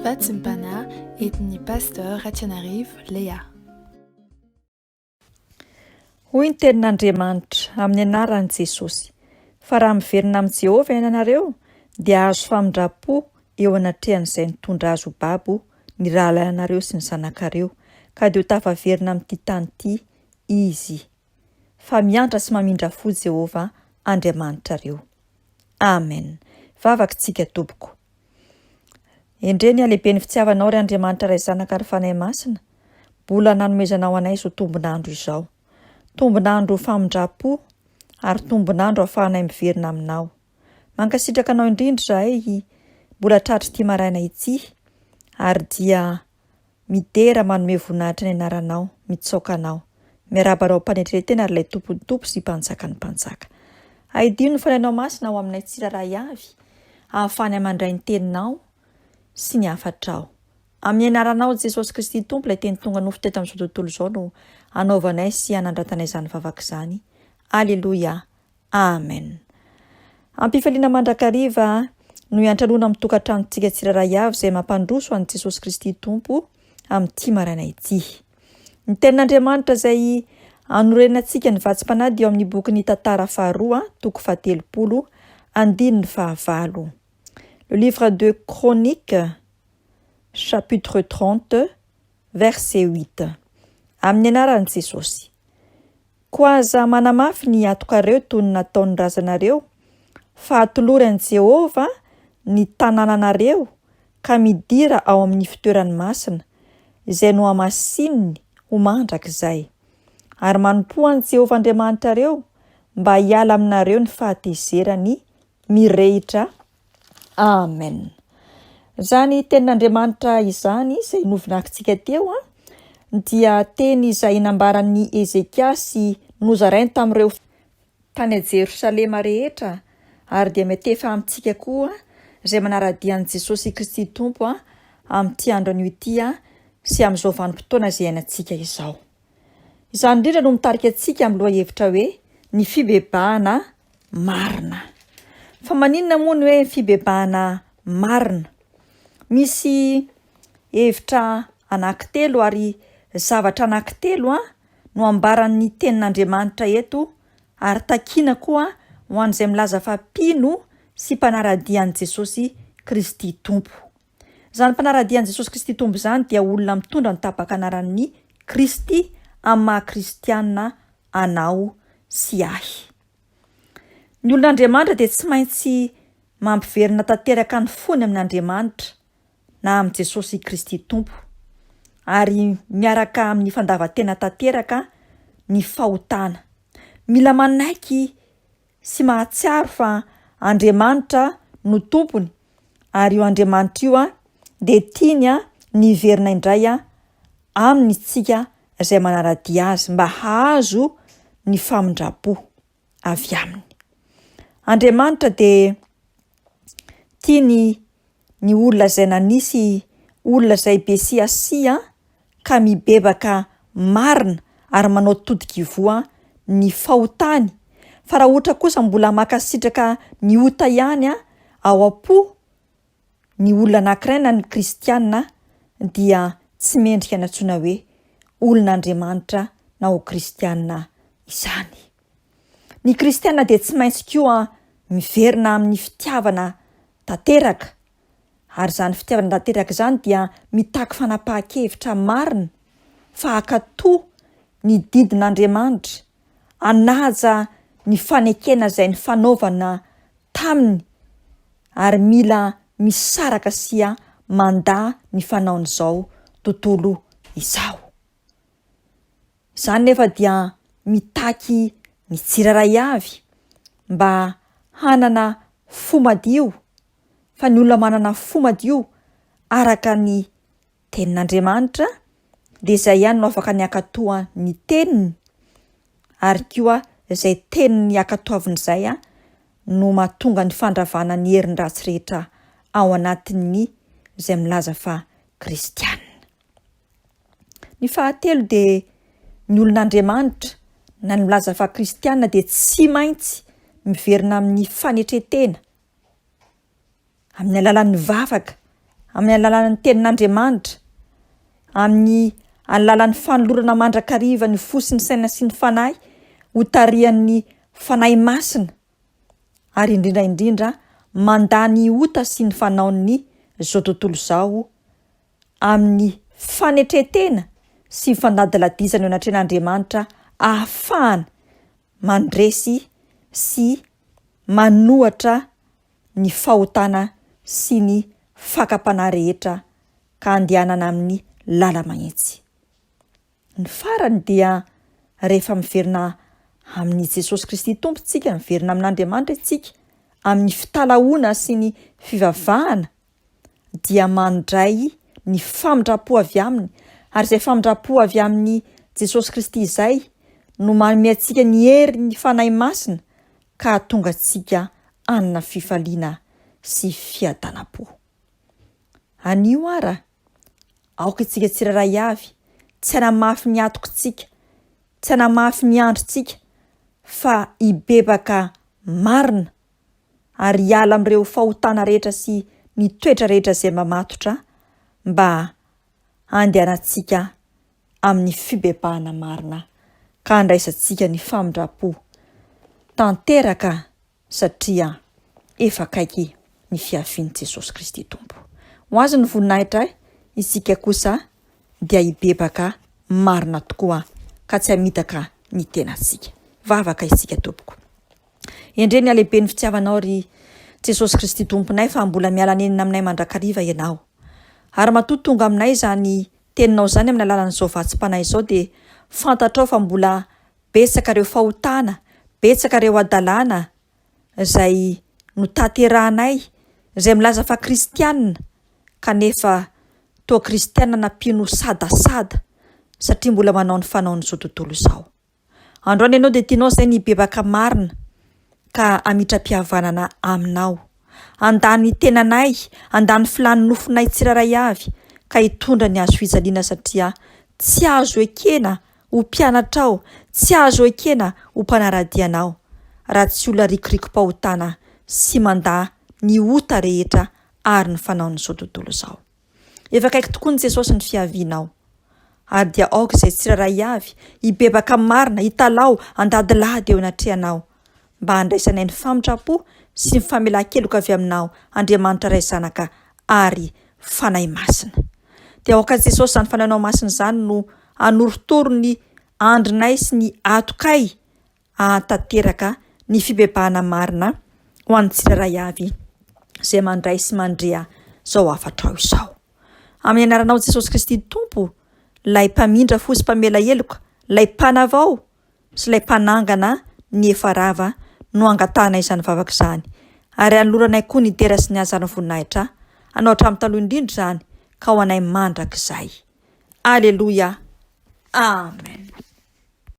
Vatsimpana etin'ny pasteur Ratsianarivo Léa. Hoy ny tenin'Andriamanitra amin'ny anaran'i Jesosy: fa raha miverina amin'i Jehovah ianareo dia azo famindrapo eo anatrehan'izay nitondra azo ho babo ny rahalahinareo sy ny zanakareo, ka dia ho tafaverina amin'ity tany ity izy. Fa miantra sy mamindra fo Jehovah Andriamanitrareo. Amen. Vavakintsika tompoko. Endreny alehibe ny fitiavanao ry Andriamanitra ray zanaka ary fanahy masina, mbola nanomezanao anay izao tombonandro izao. Tombonandro famindrapo ary tombonandro ahafahanay miverina aminao. Mankasitraka anao indrindra zahay mbola tratry ity maraina ity, ary dia midera manome voninahitra ny anaranao, mitsaoka anao. Miarabanao mpanetretena ary ilay tompony tompo sy mpanjaka ny mpanjaka. Aidino ny fanainao masina ao aminay tsiraray avy, ahafahanay mandray ny teninao sy ny hafatrao. Amin'ny anaranao Jesosy Kristy tompo ilay teny tonga nofo teto amin'izao tontolo izao no anaovanay sy anandratanay izany vavaka izany. Aleluia. Amen. Ampifaliana mandrakariva no iantranoana amin'ny tokantranontsika tsiraray avy izay mampandroso an'i Jesosy Kristy tompo amin'ity maraina ity. Ny tenin'Andriamanitra izay anorenantsika ny vatsim-panady eo amin'ny bokin'ny tantara faharoa, toko 70, andininy 9. Le livre de Chroniques, chapitre 30, verset 8. Amin'ny anaran'i Jesosy: koa aza manamafy ny atokareo toy ny nataon'ny razanareo, fa atoloran'i Jehovah ny tanànanareo ka midira ao amin'ny fitoerany masina, izay no hamasininy ho mandrakizay. Ary manompoan'i Jehovah Andriamanitrareo mba hiala aminareo ny fahatezerany mirehitra. Amen. Izany tenin'Andriamanitra izany izay novonakintsika teo dia teny izay nambaran'i Ezekiasy nozarainy tamin'ireo tany a Jerosalema rehetra, ary dia metefa amintsika koa izay manara-dian'i Jesosy Kristy tompo amin'ity andro anio ity sy amin'izao vanim-potoana izay iainantsika izao. Izany indrindra no mitarika antsika amin'ny lohahevitra hoe ny fibebahana marina. Fa maninona moa ny hoe fibebahana marina? Misy hevitra anankitelo ary zavatra anankitelo no ambaran'ny tenin'Andriamanitra eto, ary takiana koa ho an'izay milaza fa mpino sy mpanara-dian'i Jesosy Kristy tompo. Izany mpanara-dian'i Jesosy Kristy tompo izany dia olona mitondra ny tapaka-anaran'ny Kristy amin'ny maha-kristianina anao sy ahy. Ny olon'Andriamanitra dia tsy maintsy mampiverina tanteraka ny fony amin'Andriamanitra na amin'i Jesosy Kristy tompo, ary miaraka amin'ny fandavan-tena tanteraka ny fahotana. Mila manaiky sy mahatsiaro fa Andriamanitra no tompony, ary io Andriamanitra io dia tiany ny verina indray aminy tsika izay manara-dia azy mba hahazo ny famindrapo avy aminy. Andriamanitra dia tiany ny olona izay nanisy olona izay be siasia ka mibebaka marina ary manao todi-kivoa ny fahotany. Fa raha ohatra kosa mbola makasitraka ny ota ihany ao am-po ny olona anankiray na ny kristianina, dia tsy mendrika ny antsoina hoe olon'Andriamanitra na ho kristianina izany. Ny kristianina dia tsy maintsy koa miverina amin'ny fitiavana tanteraka, ary izany fitiavana tanteraka izany dia mitaky fanapahan-kevitra marina fa hakatoa ny didin'Andriamanitra, hanaja ny fanekena izay ny fanaovana taminy, ary mila misaraka sy manda ny fanaon'izao tontolo izao. Izany nefa dia mitaky ny tsiraray avy mba hanana fo madio, fa ny olona manana fo madio araka ny tenin'Andriamanitra dia izay ihany no afaka ny hakatoa ny teniny, ary koa izay teniny hakatoavin'izay no mahatonga ny fandravana ny herin-dratsy rehetra ao anatin'ny izay milaza fa kristianina. Ny fahatelo dia ny olon'Andriamanitra na ny milaza fa kristianina dia tsy maintsy miverina amin'ny fanetretena amin'ny alalan'ny vavaka amin'ny alalan'ny tenin'Andriamanitra, amin'ny alalan'ny fanolorana mandrakariva ny fo sy ny saina sy ny fanahy ho tarihan'ny fanahy masina, ary indrindraindrindra mandany ota sy ny fanaony izao tontolo izao amin'ny fanetretena sy fanadaladizana eo anatrehan'Andriamanitra ahafahana mandresy sy manohatra ny fahotana sy ny fakapana rehetra ka andehanana amin'ny lala magnitsy. Ny farany dia rehefa miverina amin'ny Jesosy Kristy tompontsika, miverina amin'Andriamanitra isika amin'ny fitalahoana sy ny fivavahana, dia mandray ny famindrapo avy aminy, ary izay famindrapo avy amin'ny Jesosy Kristy izay no manome antsika ny hery ny fanahy masina ka tonga antsika anana fifaliana sy fiadanam-po. Anio ara, aoka itsika tsiraray avy, tsy hanamafy ny atokontsika, tsy hanamafy ny androntsika, fa hibebaka marina ary hiala amin'ireo fahotana rehetra sy ny toetra rehetra izay mamatotra mba andehanantsika amin'ny fibebahana marina ka handraisantsika ny famindrapo tanteraka, satria efa akaiky ny fiavian'i Jesosy Kristy tompo. Ho azy ny voninahitra, isika kosa dia hibebaka marina tokoa ka tsy hamitaka ny tenantsika. Vavaka isika tompoko. Endre ny alehibe ny fitiavanao ry Jesosy Kristy tomponay fa mbola miala nenina aminay mandrakariva ianao. Ary matoa tonga aminay izany teninao izany amin'ny alalan'izao vatsim-panahy izao dia fantatrao fa mbola betsaka ireo fahotana, betsaka ireo adalàna izay no tanterahanay, izay milaza fa kristianina kanefa toa kristianina nampiano sadasada satria mbola manao ny fanaon'izao tontolo izao. Androany ianao dia tianao izay ny bebaka marina ka amitra-pihavanana aminao. Andany tenanay, andany filany nofonay tsiraray avy ka hitondra ny azo fijaliana satria tsy azo ekena ho mpianatrao, tsy azo ekena ho mpanaradianao raha tsy olona rikoriko-pahotana sy mandà ny ota rehetra ary ny fanaon'izao tontolo izao. Efa akaiky tokoa ny Jesosy ny fiavianao, ary dia aoka izay tsiraray avy hibebaka marina, hitalao, handadilady eo anatrehanao mba handraisanay ny famindrapo sy ny famelan-keloka avy aminao, Andriamanitra Ray Zanaka ary fanahy masina. Dia aoka Jesosy izany fanahinao masina izany no anoritoro ny andrinay sy ny atokay ahatanteraka ny fibebahana marina ho an'ny tsiraray avy izay mandray sy mandrea zao afatrao izao. Amin'ny anaranao Jesosy Kristy tompo, lay mpamindra fo sy mpamela heloka, lay mpanavao sy lay mpanangana ny efa rava no angatanay izany vavaka izany, ary anoloranay koa ny tera sy ny azan'ny voninahitra, anao hatramin'ny taloha indrindra izany ka ho anay mandrakizay. Aleluia. Amen.